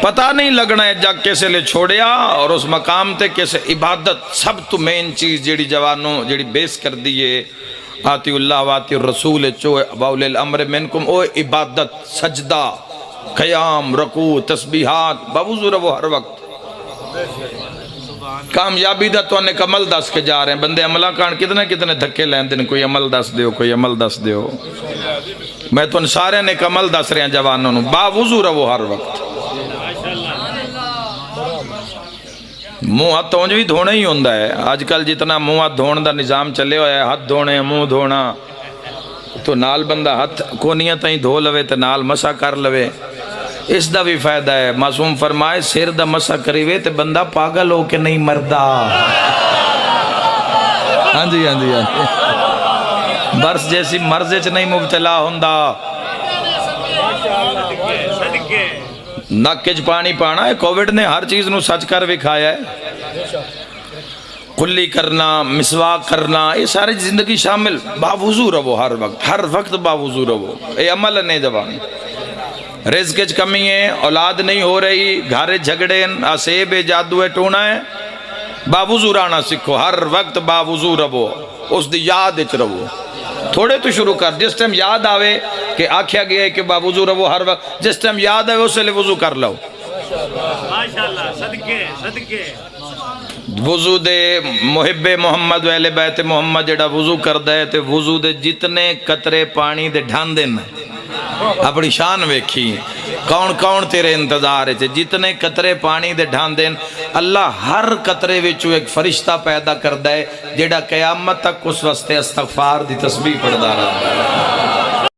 پتہ نہیں لگنا ہے جگ کیسے لے چھوڑیا اور اس مقام تے کیسے عبادت سب تو مین چیز جیڑی جوانوں جیڑی بیس کر دیئے آتی اللہ واتی الرسول چو باول الامر منکم او عبادت سجدہ قیام رکوع تسبیحات بابوزو رہو ہر وقت کامیابی دا تو انہیں عمل دس کے جا رہے ہیں بندے عملہ کان کتنے دھکے لین دن کوئی عمل دس دیو کوئی عمل دس دیو میں تو ان سارے نے عمل دس رہے ہیں جوانوں باوضو رہو ہر وقت منہ ہاتھ تونج بھی دھونا ہی ہوندہ ہے آج کل جتنا منہ ہاتھ دھون دا نظام چلے ہوئے ہاتھ دھونے منہ دھونا تو نال بندہ ہاتھ کونیاں تائیں دھو لوے تو نال مسا کر لوے اس دا بھی فائدہ ہے معصوم فرمائے سیر دا مسا کریوے تے بندہ پاگل ہو کے نہیں مردہ ہاں جی ہاں جی ہاں جی برس جیسی مرضے چ نہیں مبتلا ہوندہ نکج پانی پانا ہے کووڈ نے ہر چیز نو سچ کر بھی کھایا ہے کلی کرنا مسواک کرنا یہ ساری زندگی شامل باوضو رہو ہر وقت باوضو رہو اے عمل نہیں جوان رزق کی کمی ہے اولاد نہیں ہو رہی گھارے جھگڑے آسیب جادو ٹونا ہے باوضو رہنا سکھو ہر وقت باوضو رہو اس دی یاد اچ رہو تھوڑے تو شروع کر جس ٹائم یاد آوے کہ آکھیا گیا ہے کہ باوضو رہو ہر وقت جس ٹائم یاد آوے اسے لے وضو کر لو ماشاءاللہ صدقے صدقے وضو دے محب محمد و اہل بیت محمد جڑا وضو کر دے تے وضو دے جتنے قطرے پانی دے ڈھان دن اپنی شان ویکھی کون تیرے انتظار ہے جتنے قطرے پانی دے ڈھان دین اللہ ہر قطرے وچوں ایک فرشتہ پیدا کر دے جڑا قیامت تک اس واسطے استغفار دی تسبیح پڑھدا رہا